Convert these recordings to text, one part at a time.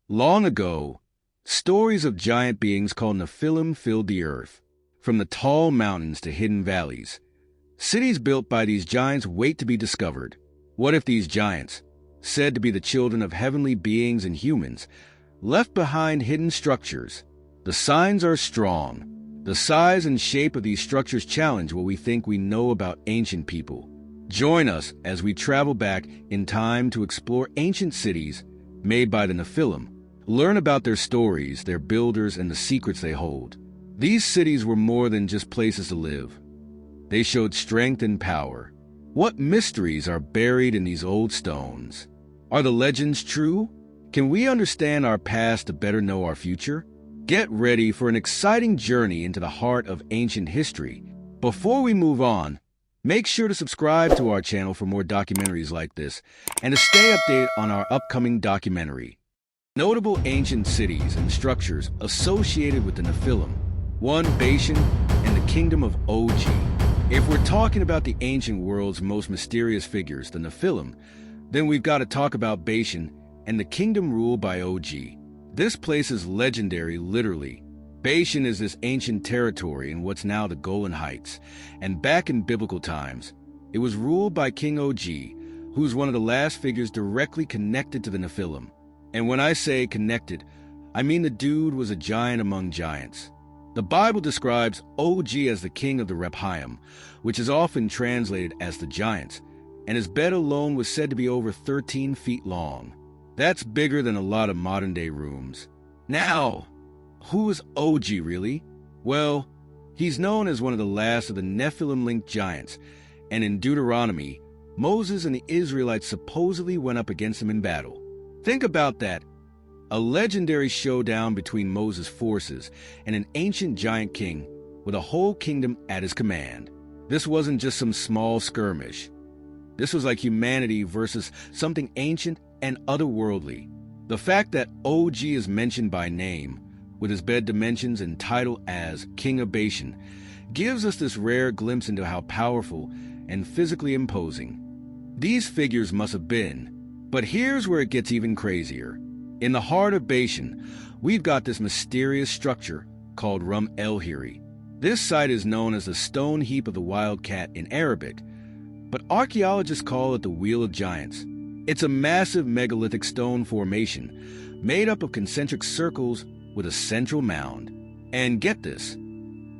Long ago, stories of giant beings called Nephilim filled the earth. From the tall mountains to hidden valleys, cities built by these giants wait to be discovered. What if these giants, said to be the children of heavenly beings and humans, left behind hidden structures? The signs are strong. The size and shape of these structures challenge what we think we know about ancient people. Join us as we travel back in time to explore ancient cities made by the Nephilim. Learn about their stories, their builders, and the secrets they hold. These cities were more than just places to live. They showed strength and power. What mysteries are buried in these old stones? Are the legends true? Can we understand our past to better know our future? Get ready for an exciting journey into the heart of ancient history. Before we move on, make sure to subscribe to our channel for more documentaries like this and to stay updated on our upcoming documentary. Notable ancient cities and structures associated with the Nephilim. 1. Bashan and the Kingdom of Og. If we're talking about the ancient world's most mysterious figures, the Nephilim, then we've got to talk about Bashan and the kingdom ruled by Og. This place is legendary, literally. Bashan is this ancient territory in what's now the Golan Heights, and back in biblical times, it was ruled by King Og, who's one of the last figures directly connected to the Nephilim. And when I say connected, I mean the dude was a giant among giants. The Bible describes Og as the king of the Rephaim, which is often translated as the giants, and his bed alone was said to be over 13 feet long. That's bigger than a lot of modern-day rooms. Now, who is Og really? Well, he's known as one of the last of the Nephilim-linked giants, and in Deuteronomy, Moses and the Israelites supposedly went up against him in battle. Think about that. A legendary showdown between Moses' forces and an ancient giant king with a whole kingdom at his command. This wasn't just some small skirmish. This was like humanity versus something ancient and otherworldly. The fact that Og is mentioned by name, with his bed dimensions and title as King of Bashan, gives us this rare glimpse into how powerful and physically imposing these figures must have been. But here's where it gets even crazier. In the heart of Bashan, we've got this mysterious structure called Rum El-Hiri. This site is known as the Stone Heap of the Wildcat in Arabic, but archaeologists call it the Wheel of Giants. It's a massive megalithic stone formation made up of concentric circles with a central mound. And get this,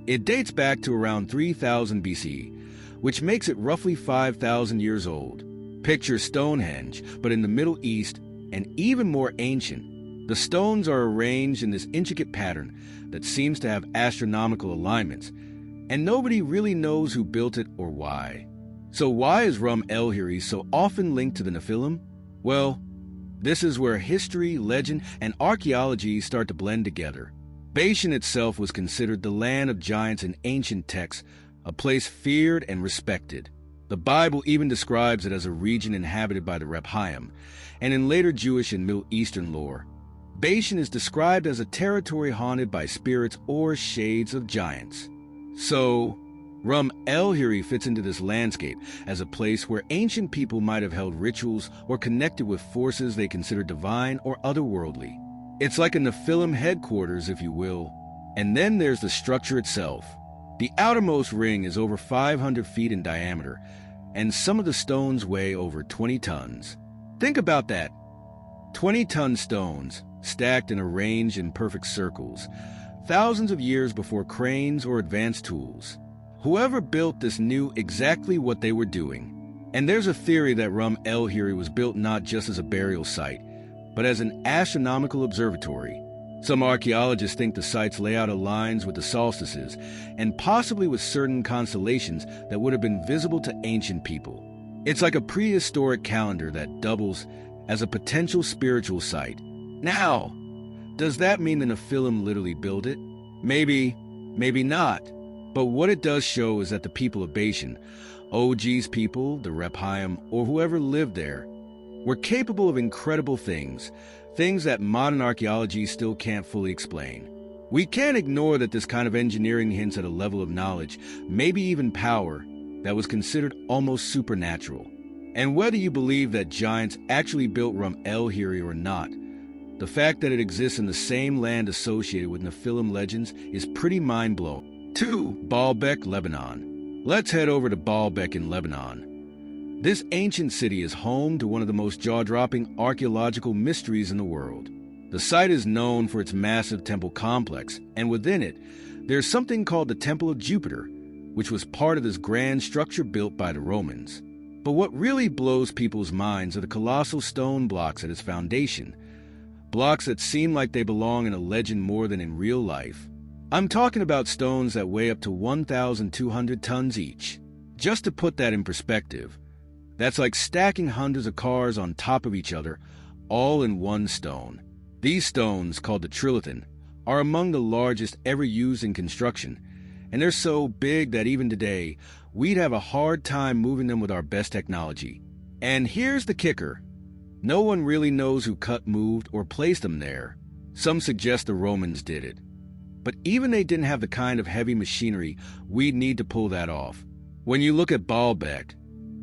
it dates back to around 3000 BC, which makes it roughly 5,000 years old. Picture Stonehenge, but in the Middle East and even more ancient. The stones are arranged in this intricate pattern that seems to have astronomical alignments, and nobody really knows who built it or why. So why is Rum El-Hiri so often linked to the Nephilim? Well, this is where history, legend, and archaeology start to blend together. Bashan itself was considered the land of giants in ancient texts, a place feared and respected. The Bible even describes it as a region inhabited by the Rephaim, and in later Jewish and Middle Eastern lore, Bashan is described as a territory haunted by spirits or shades of giants. So, Rum El-Hiri fits into this landscape as a place where ancient people might have held rituals or connected with forces they consider divine or otherworldly. It's like a Nephilim headquarters, if you will. And then there's the structure itself. The outermost ring is over 500 feet in diameter, and some of the stones weigh over 20 tons. Think about that. 20-ton stones, stacked and arranged in perfect circles, thousands of years before cranes or advanced tools. Whoever built this knew exactly what they were doing. And there's a theory that Rum El-Hiri was built not just as a burial site, but as an astronomical observatory. Some archaeologists think the site's layout aligns with the solstices, and possibly with certain constellations that would have been visible to ancient people. It's like a prehistoric calendar that doubles as a potential spiritual site. Now, does that mean the Nephilim literally built it? Maybe, maybe not. But what it does show is that the people of Bashan, Og's people, the Rephaim, or whoever lived there, were capable of incredible things that modern archaeology still can't fully explain. We can't ignore that this kind of engineering hints at a level of knowledge, maybe even power, that was considered almost supernatural. And whether you believe that giants actually built Rum El-Hiri or not, The fact that it exists in the same land associated with Nephilim legends is pretty mind-blowing. 2. Baalbek, Lebanon. Let's head over to Baalbek in Lebanon. This ancient city is home to one of the most jaw-dropping archaeological mysteries in the world. The site is known for its massive temple complex, and within it, there's something called the Temple of Jupiter, which was part of this grand structure built by the Romans. But what really blows people's minds are the colossal stone blocks at its foundation, blocks that seem like they belong in a legend more than in real life. I'm talking about stones that weigh up to 1,200 tons each. Just to put that in perspective, that's like stacking hundreds of cars on top of each other, all in one stone. These stones, called the trilithon, are among the largest ever used in construction, and they're so big that even today, we'd have a hard time moving them with our best technology. And here's the kicker. No one really knows who cut, moved, or placed them there. Some suggest the Romans did it. But even they didn't have the kind of heavy machinery we'd need to pull that off. When you look at Baalbek,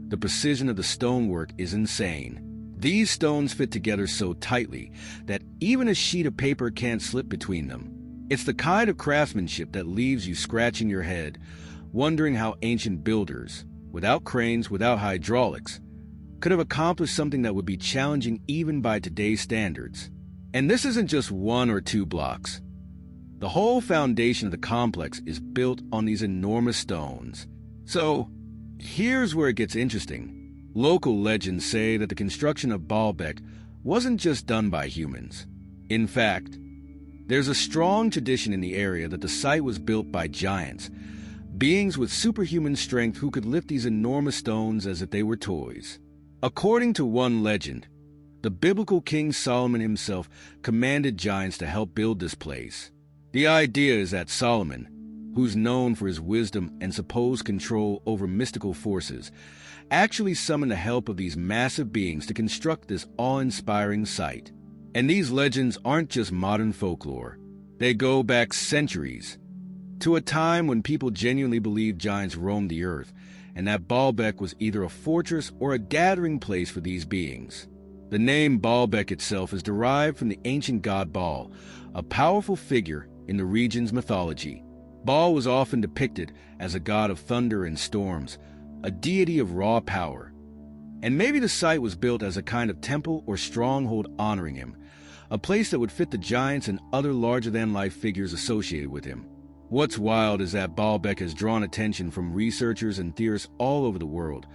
the precision of the stonework is insane. These stones fit together so tightly that even a sheet of paper can't slip between them. It's the kind of craftsmanship that leaves you scratching your head, wondering how ancient builders, without cranes, without hydraulics, could have accomplished something that would be challenging even by today's standards. And this isn't just 1 or 2 blocks. The whole foundation of the complex is built on these enormous stones. So, here's where it gets interesting. Local legends say that the construction of Baalbek wasn't just done by humans. In fact, there's a strong tradition in the area that the site was built by giants, beings with superhuman strength who could lift these enormous stones as if they were toys. According to one legend, the biblical King Solomon himself commanded giants to help build this place. The idea is that Solomon, who's known for his wisdom and supposed control over mystical forces, actually summoned the help of these massive beings to construct this awe-inspiring site. And these legends aren't just modern folklore. They go back centuries, to a time when people genuinely believed giants roamed the earth, and that Baalbek was either a fortress or a gathering place for these beings. The name Baalbek itself is derived from the ancient god Baal, a powerful figure in the region's mythology. Baal was often depicted as a god of thunder and storms, a deity of raw power. And maybe the site was built as a kind of temple or stronghold honoring him, a place that would fit the giants and other larger-than-life figures associated with him. What's wild is that Baalbek has drawn attention from researchers and theorists all over the world,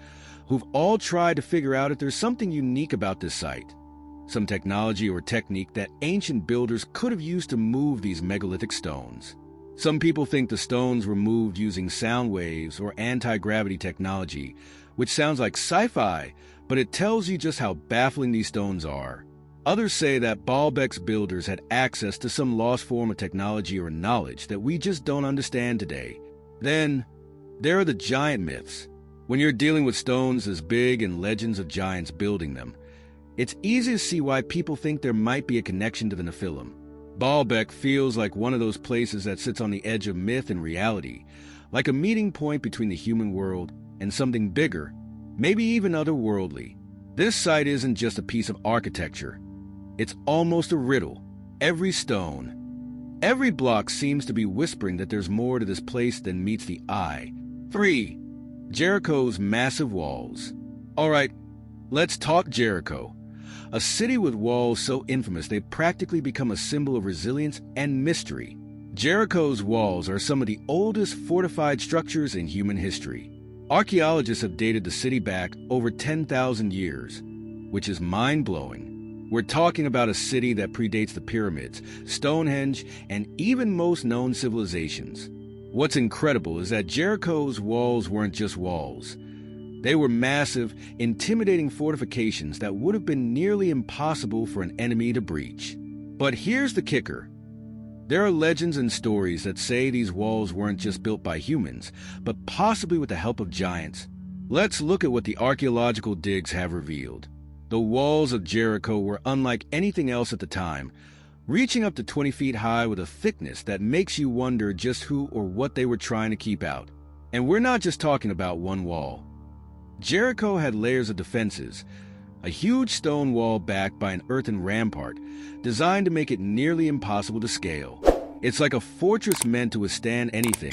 who've all tried to figure out if there's something unique about this site, some technology or technique that ancient builders could have used to move these megalithic stones. Some people think the stones were moved using sound waves or anti-gravity technology, which sounds like sci-fi, but it tells you just how baffling these stones are. Others say that Baalbek's builders had access to some lost form of technology or knowledge that we just don't understand today. Then, there are the giant myths. When you're dealing with stones as big and legends of giants building them, it's easy to see why people think there might be a connection to the Nephilim. Baalbek feels like one of those places that sits on the edge of myth and reality, like a meeting point between the human world and something bigger, maybe even otherworldly. This site isn't just a piece of architecture. It's almost a riddle. Every stone, every block seems to be whispering that there's more to this place than meets the eye. 3. Jericho's massive walls. All right, let's talk Jericho. A city with walls so infamous they practically become a symbol of resilience and mystery. Jericho's walls are some of the oldest fortified structures in human history. Archaeologists have dated the city back over 10,000 years, which is mind-blowing. We're talking about a city that predates the Pyramids, Stonehenge, and even most known civilizations. What's incredible is that Jericho's walls weren't just walls. They were massive, intimidating fortifications that would have been nearly impossible for an enemy to breach. But here's the kicker. There are legends and stories that say these walls weren't just built by humans, but possibly with the help of giants. Let's look at what the archaeological digs have revealed. The walls of Jericho were unlike anything else at the time, reaching up to 20 feet high with a thickness that makes you wonder just who or what they were trying to keep out. And we're not just talking about one wall. Jericho had layers of defenses, a huge stone wall backed by an earthen rampart designed to make it nearly impossible to scale. It's like a fortress meant to withstand anything.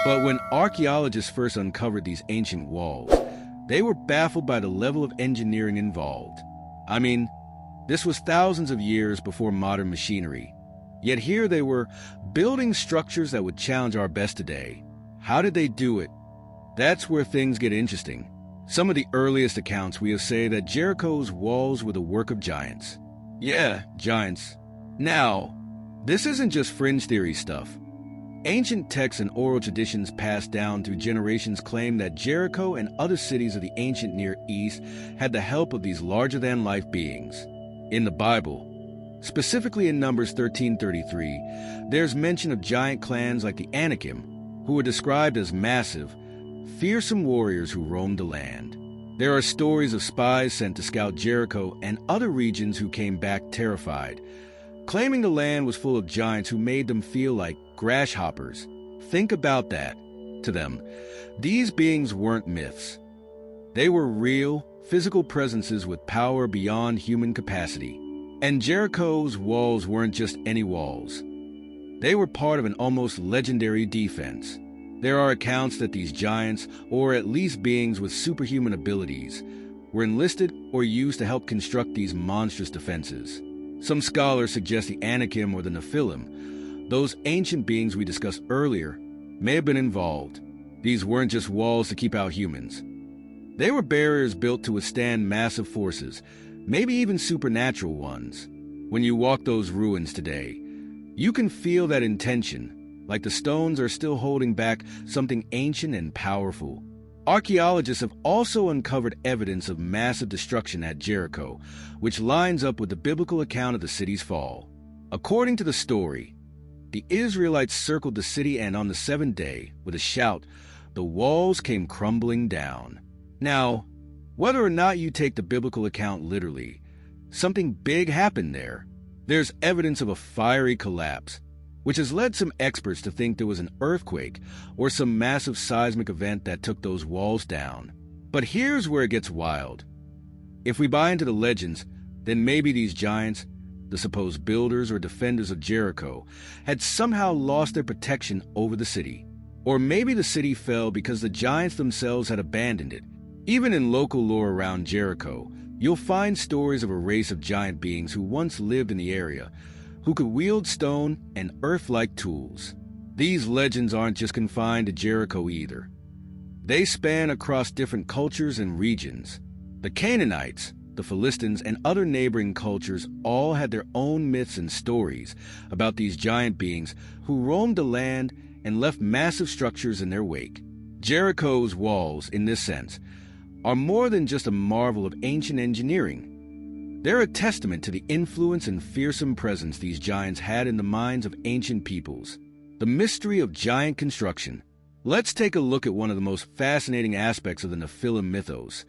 But when archaeologists first uncovered these ancient walls, they were baffled by the level of engineering involved. I mean, this was thousands of years before modern machinery. Yet here they were, building structures that would challenge our best today. How did they do it? That's where things get interesting. Some of the earliest accounts we have say that Jericho's walls were the work of giants. Yeah, giants. Now, this isn't just fringe theory stuff. Ancient texts and oral traditions passed down through generations claim that Jericho and other cities of the ancient Near East had the help of these larger-than-life beings. In the Bible, specifically in Numbers 13:33, there's mention of giant clans like the Anakim, who were described as massive, fearsome warriors who roamed the land. There are stories of spies sent to scout Jericho and other regions who came back terrified, claiming the land was full of giants who made them feel like grasshoppers. Think about that. To them, these beings weren't myths. They were real, physical presences with power beyond human capacity. And Jericho's walls weren't just any walls. They were part of an almost legendary defense. There are accounts that these giants, or at least beings with superhuman abilities, were enlisted or used to help construct these monstrous defenses. Some scholars suggest the Anakim or the Nephilim, those ancient beings we discussed earlier, may have been involved. These weren't just walls to keep out humans. They were barriers built to withstand massive forces, maybe even supernatural ones. When you walk those ruins today, you can feel that intention, like the stones are still holding back something ancient and powerful. Archaeologists have also uncovered evidence of massive destruction at Jericho, which lines up with the biblical account of the city's fall. According to the story, the Israelites circled the city, and on the seventh day, with a shout, the walls came crumbling down. Now, whether or not you take the biblical account literally, something big happened there. There's evidence of a fiery collapse, which has led some experts to think there was an earthquake or some massive seismic event that took those walls down. But here's where it gets wild. If we buy into the legends, then maybe these giants, the supposed builders or defenders of Jericho, had somehow lost their protection over the city. Or maybe the city fell because the giants themselves had abandoned it. Even in local lore around Jericho, you'll find stories of a race of giant beings who once lived in the area, who could wield stone and earth-like tools. These legends aren't just confined to Jericho either. They span across different cultures and regions. The Canaanites, the Philistines, and other neighboring cultures all had their own myths and stories about these giant beings who roamed the land and left massive structures in their wake. Jericho's walls, in this sense, are more than just a marvel of ancient engineering. They're a testament to the influence and fearsome presence these giants had in the minds of ancient peoples. The mystery of giant construction. Let's take a look at one of the most fascinating aspects of the Nephilim mythos,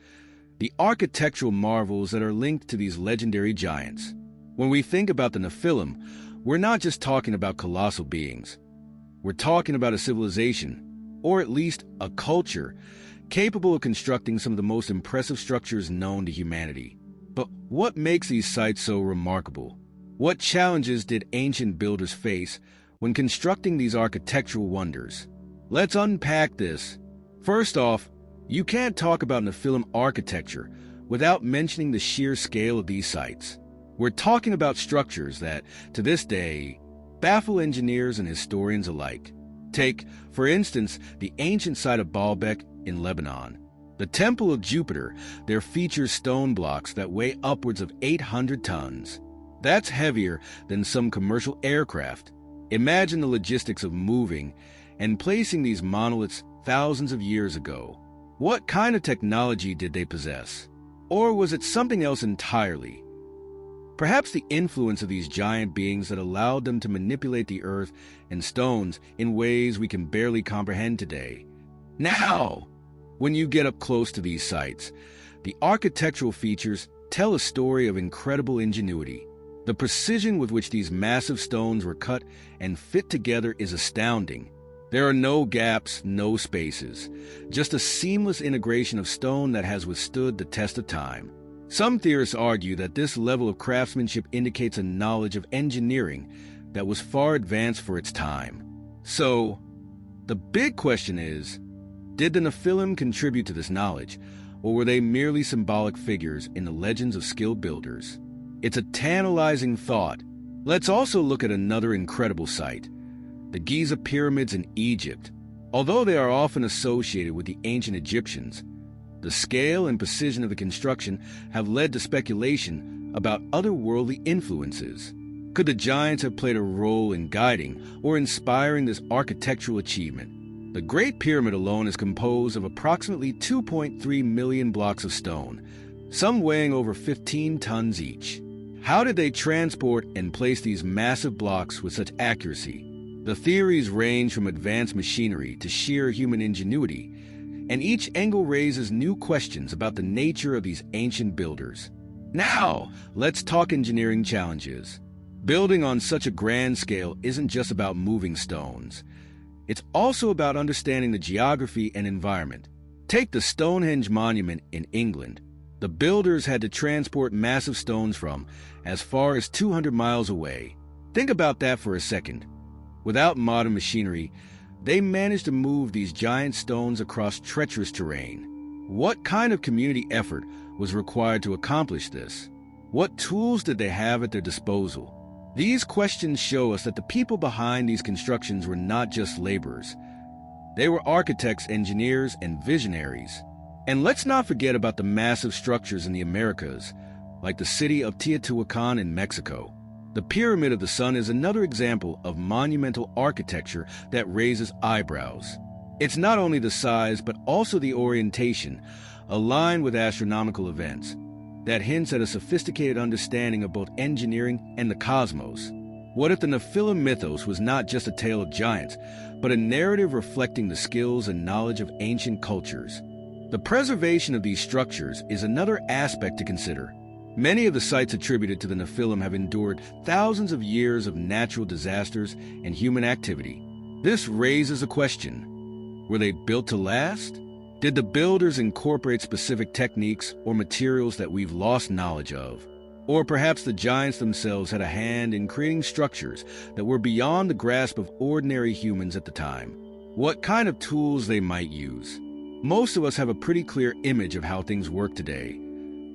the architectural marvels that are linked to these legendary giants. When we think about the Nephilim, we're not just talking about colossal beings. We're talking about a civilization, or at least a culture, capable of constructing some of the most impressive structures known to humanity. But what makes these sites so remarkable? What challenges did ancient builders face when constructing these architectural wonders? Let's unpack this. First off, you can't talk about Nephilim architecture without mentioning the sheer scale of these sites. We're talking about structures that, to this day, baffle engineers and historians alike. Take, for instance, the ancient site of Balck in Lebanon. The Temple of Jupiter there features stone blocks that weigh upwards of 800 tons. That's heavier than some commercial aircraft. Imagine the logistics of moving and placing these monoliths thousands of years ago. What kind of technology did they possess? Or was it something else entirely? Perhaps the influence of these giant beings that allowed them to manipulate the earth and stones in ways we can barely comprehend today. Now, when you get up close to these sites, the architectural features tell a story of incredible ingenuity. The precision with which these massive stones were cut and fit together is astounding. There are no gaps, no spaces, just a seamless integration of stone that has withstood the test of time. Some theorists argue that this level of craftsmanship indicates a knowledge of engineering that was far advanced for its time. So, the big question is, did the Nephilim contribute to this knowledge, or were they merely symbolic figures in the legends of skilled builders? It's a tantalizing thought. Let's also look at another incredible sight, the Giza Pyramids in Egypt. Although they are often associated with the ancient Egyptians, the scale and precision of the construction have led to speculation about otherworldly influences. Could the giants have played a role in guiding or inspiring this architectural achievement? The Great Pyramid alone is composed of approximately 2.3 million blocks of stone, some weighing over 15 tons each. How did they transport and place these massive blocks with such accuracy? The theories range from advanced machinery to sheer human ingenuity, and each angle raises new questions about the nature of these ancient builders. Now, let's talk engineering challenges. Building on such a grand scale isn't just about moving stones. It's also about understanding the geography and environment. Take the Stonehenge Monument in England. The builders had to transport massive stones from as far as 200 miles away. Think about that for a second. Without modern machinery, they managed to move these giant stones across treacherous terrain. What kind of community effort was required to accomplish this? What tools did they have at their disposal? These questions show us that the people behind these constructions were not just laborers. They were architects, engineers, and visionaries. And let's not forget about the massive structures in the Americas, like the city of Teotihuacan in Mexico. The Pyramid of the Sun is another example of monumental architecture that raises eyebrows. It's not only the size, but also the orientation, aligned with astronomical events, that hints at a sophisticated understanding of both engineering and the cosmos. What if the Nephilim mythos was not just a tale of giants, but a narrative reflecting the skills and knowledge of ancient cultures? The preservation of these structures is another aspect to consider. Many of the sites attributed to the Nephilim have endured thousands of years of natural disasters and human activity. This raises a question. Were they built to last? Did the builders incorporate specific techniques or materials that we've lost knowledge of? Or perhaps the giants themselves had a hand in creating structures that were beyond the grasp of ordinary humans at the time? What kind of tools they might use? Most of us have a pretty clear image of how things work today.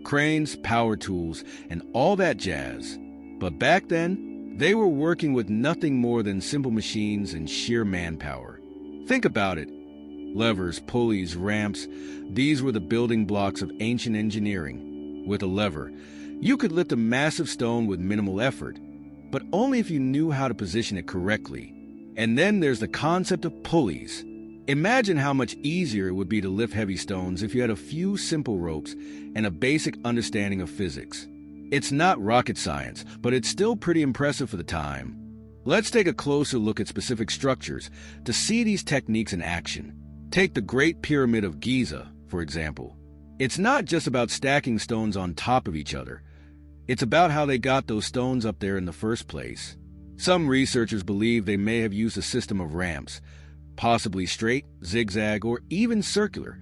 Cranes, power tools, and all that jazz. But back then, they were working with nothing more than simple machines and sheer manpower. Think about it. Levers, pulleys, ramps, these were the building blocks of ancient engineering. With a lever, you could lift a massive stone with minimal effort, but only if you knew how to position it correctly. And then there's the concept of pulleys. Imagine how much easier it would be to lift heavy stones if you had a few simple ropes and a basic understanding of physics. It's not rocket science, but it's still pretty impressive for the time. Let's take a closer look at specific structures to see these techniques in action. Take the Great Pyramid of Giza, for example. It's not just about stacking stones on top of each other. It's about how they got those stones up there in the first place. Some researchers believe they may have used a system of ramps, possibly straight, zigzag, or even circular,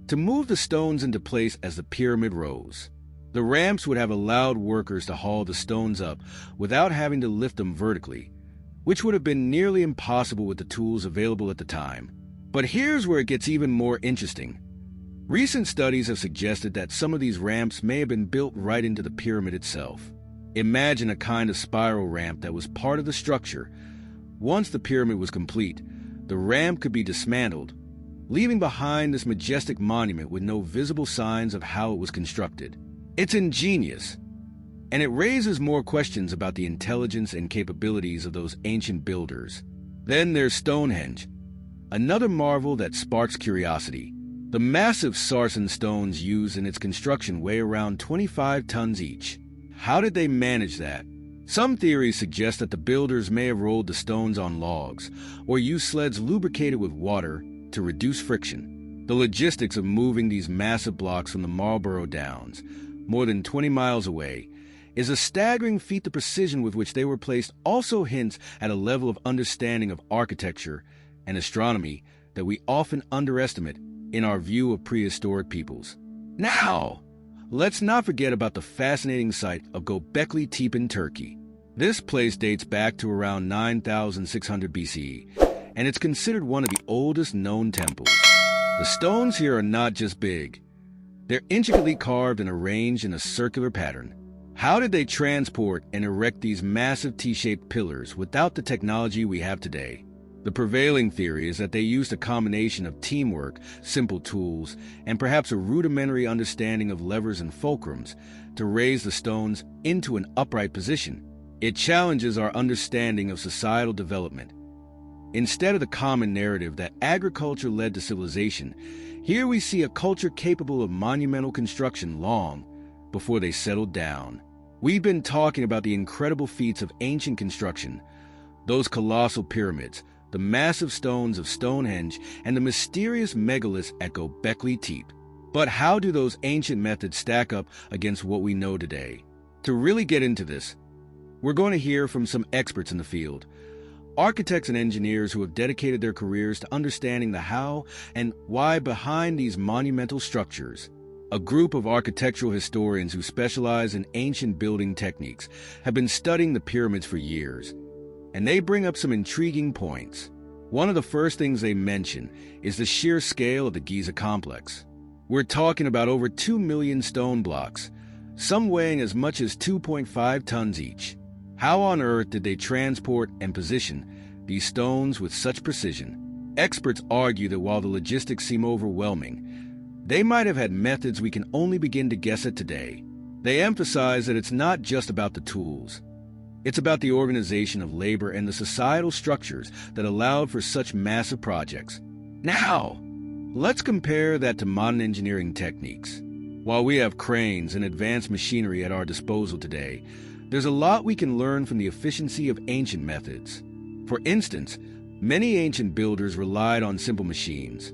to move the stones into place as the pyramid rose. The ramps would have allowed workers to haul the stones up without having to lift them vertically, which would have been nearly impossible with the tools available at the time. But here's where it gets even more interesting. Recent studies have suggested that some of these ramps may have been built right into the pyramid itself. Imagine a kind of spiral ramp that was part of the structure. Once the pyramid was complete, the ramp could be dismantled, leaving behind this majestic monument with no visible signs of how it was constructed. It's ingenious, and it raises more questions about the intelligence and capabilities of those ancient builders. Then there's Stonehenge, another marvel that sparks curiosity. The massive sarsen stones used in its construction weigh around 25 tons each. How did they manage that? Some theories suggest that the builders may have rolled the stones on logs or used sleds lubricated with water to reduce friction. The logistics of moving these massive blocks from the Marlborough Downs, more than 20 miles away, is a staggering feat. The precision with which they were placed also hints at a level of understanding of architecture and astronomy that we often underestimate in our view of prehistoric peoples. Now, let's not forget about the fascinating site of Göbekli Tepe in Turkey. This place dates back to around 9600 BCE, and it's considered one of the oldest known temples. The stones here are not just big. They're intricately carved and arranged in a circular pattern. How did they transport and erect these massive T-shaped pillars without the technology we have today? The prevailing theory is that they used a combination of teamwork, simple tools, and perhaps a rudimentary understanding of levers and fulcrums to raise the stones into an upright position. It challenges our understanding of societal development. Instead of the common narrative that agriculture led to civilization, here we see a culture capable of monumental construction long before they settled down. We've been talking about the incredible feats of ancient construction, those colossal pyramids, the massive stones of Stonehenge, and the mysterious megaliths at Göbekli Tepe. But how do those ancient methods stack up against what we know today? To really get into this, we're going to hear from some experts in the field, architects and engineers who have dedicated their careers to understanding the how and why behind these monumental structures. A group of architectural historians who specialize in ancient building techniques have been studying the pyramids for years, and they bring up some intriguing points. One of the first things they mention is the sheer scale of the Giza complex. We're talking about over 2 million stone blocks, some weighing as much as 2.5 tons each. How on earth did they transport and position these stones with such precision? Experts argue that while the logistics seem overwhelming, they might have had methods we can only begin to guess at today. They emphasize that it's not just about the tools. It's about the organization of labor and the societal structures that allowed for such massive projects. Now, let's compare that to modern engineering techniques. While we have cranes and advanced machinery at our disposal today, there's a lot we can learn from the efficiency of ancient methods. For instance, many ancient builders relied on simple machines,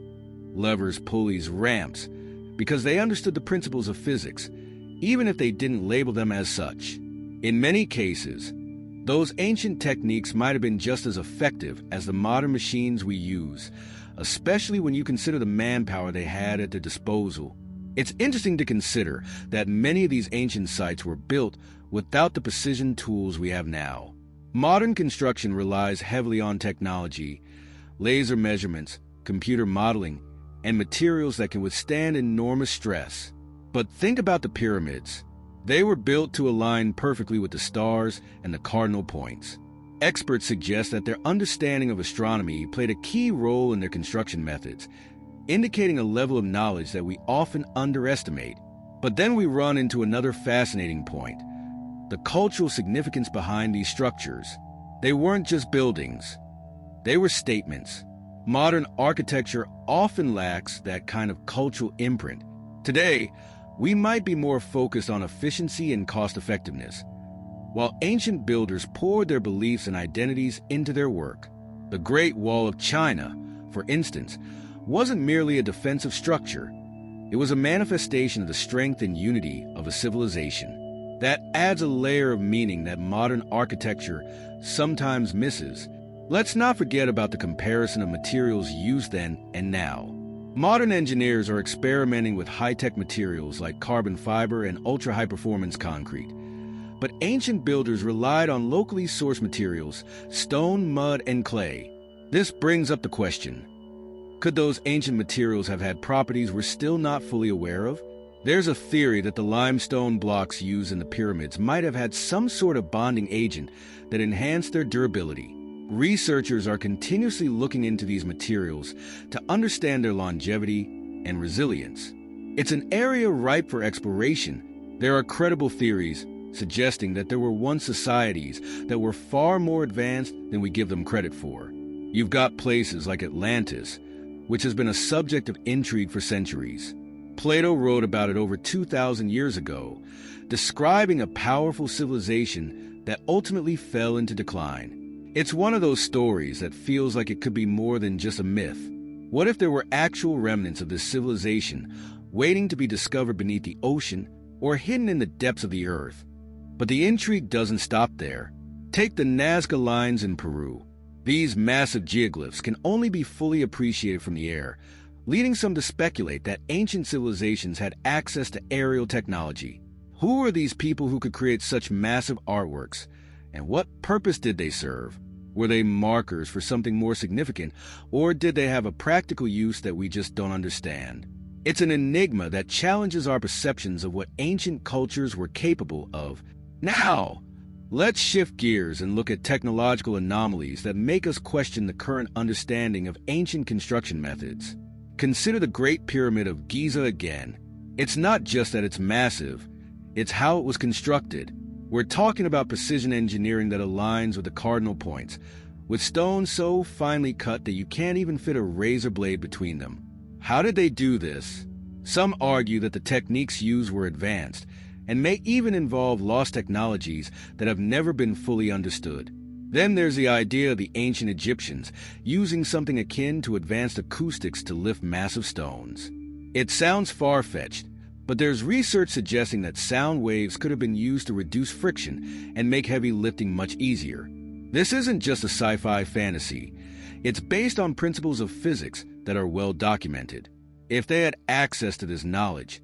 levers, pulleys, ramps, because they understood the principles of physics, even if they didn't label them as such. In many cases, those ancient techniques might have been just as effective as the modern machines we use, especially when you consider the manpower they had at their disposal. It's interesting to consider that many of these ancient sites were built without the precision tools we have now. Modern construction relies heavily on technology, laser measurements, computer modeling, and materials that can withstand enormous stress. But think about the pyramids. They were built to align perfectly with the stars and the cardinal points. Experts suggest that their understanding of astronomy played a key role in their construction methods, indicating a level of knowledge that we often underestimate. But then we run into another fascinating point: the cultural significance behind these structures. They weren't just buildings. They were statements. Modern architecture often lacks that kind of cultural imprint. Today, we might be more focused on efficiency and cost-effectiveness, while ancient builders poured their beliefs and identities into their work. The Great Wall of China, for instance, wasn't merely a defensive structure. It was a manifestation of the strength and unity of a civilization. That adds a layer of meaning that modern architecture sometimes misses. Let's not forget about the comparison of materials used then and now. Modern engineers are experimenting with high-tech materials like carbon fiber and ultra-high-performance concrete. But ancient builders relied on locally sourced materials, stone, mud, and clay. This brings up the question: could those ancient materials have had properties we're still not fully aware of? There's a theory that the limestone blocks used in the pyramids might have had some sort of bonding agent that enhanced their durability. Researchers are continuously looking into these materials to understand their longevity and resilience. It's an area ripe for exploration. There are credible theories suggesting that there were once societies that were far more advanced than we give them credit for. You've got places like Atlantis, which has been a subject of intrigue for centuries. Plato wrote about it over 2,000 years ago, describing a powerful civilization that ultimately fell into decline. It's one of those stories that feels like it could be more than just a myth. What if there were actual remnants of this civilization waiting to be discovered beneath the ocean or hidden in the depths of the earth? But the intrigue doesn't stop there. Take the Nazca Lines in Peru. These massive geoglyphs can only be fully appreciated from the air, leading some to speculate that ancient civilizations had access to aerial technology. Who were these people who could create such massive artworks, and what purpose did they serve? Were they markers for something more significant, or did they have a practical use that we just don't understand? It's an enigma that challenges our perceptions of what ancient cultures were capable of. Now, let's shift gears and look at technological anomalies that make us question the current understanding of ancient construction methods. Consider the Great Pyramid of Giza again. It's not just that it's massive, it's how it was constructed. We're talking about precision engineering that aligns with the cardinal points, with stones so finely cut that you can't even fit a razor blade between them. How did they do this? Some argue that the techniques used were advanced, and may even involve lost technologies that have never been fully understood. Then there's the idea of the ancient Egyptians using something akin to advanced acoustics to lift massive stones. It sounds far-fetched, but there's research suggesting that sound waves could have been used to reduce friction and make heavy lifting much easier. This isn't just a sci-fi fantasy. It's based on principles of physics that are well documented. If they had access to this knowledge,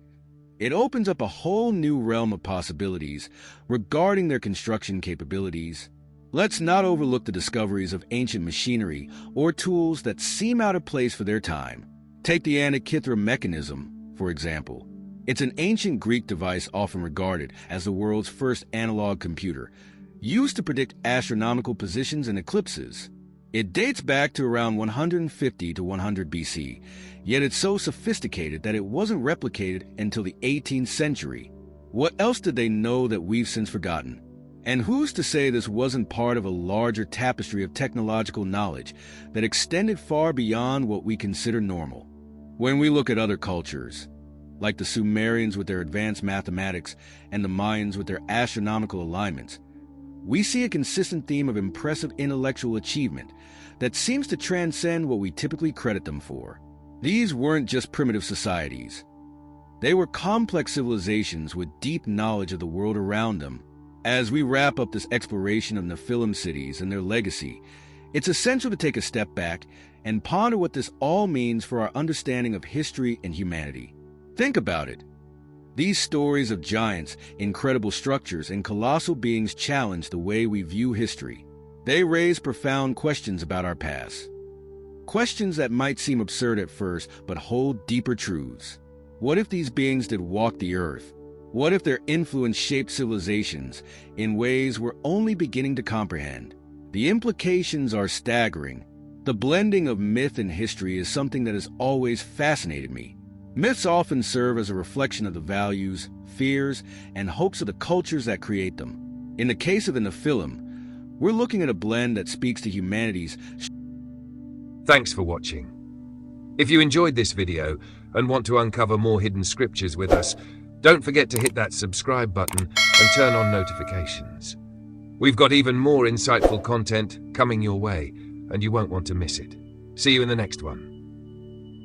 it opens up a whole new realm of possibilities regarding their construction capabilities. Let's not overlook the discoveries of ancient machinery or tools that seem out of place for their time. Take the Antikythera mechanism, for example. It's an ancient Greek device often regarded as the world's first analog computer, used to predict astronomical positions and eclipses. It dates back to around 150 to 100 BC, yet it's so sophisticated that it wasn't replicated until the 18th century. What else did they know that we've since forgotten? And who's to say this wasn't part of a larger tapestry of technological knowledge that extended far beyond what we consider normal? When we look at other cultures, like the Sumerians with their advanced mathematics and the Mayans with their astronomical alignments, we see a consistent theme of impressive intellectual achievement that seems to transcend what we typically credit them for. These weren't just primitive societies. They were complex civilizations with deep knowledge of the world around them. As we wrap up this exploration of Nephilim cities and their legacy, it's essential to take a step back and ponder what this all means for our understanding of history and humanity. Think about it. These stories of giants, incredible structures, and colossal beings challenge the way we view history. They raise profound questions about our past. Questions that might seem absurd at first, but hold deeper truths. What if these beings did walk the earth? What if their influence shaped civilizations in ways we're only beginning to comprehend? The implications are staggering. The blending of myth and history is something that has always fascinated me. Myths often serve as a reflection of the values, fears, and hopes of the cultures that create them. In the case of the Nephilim, we're looking at a blend that speaks to humanity's. Thanks for watching. If you enjoyed this video and want to uncover more hidden scriptures with us, don't forget to hit that subscribe button and turn on notifications. We've got even more insightful content coming your way, and you won't want to miss it. See you in the next one.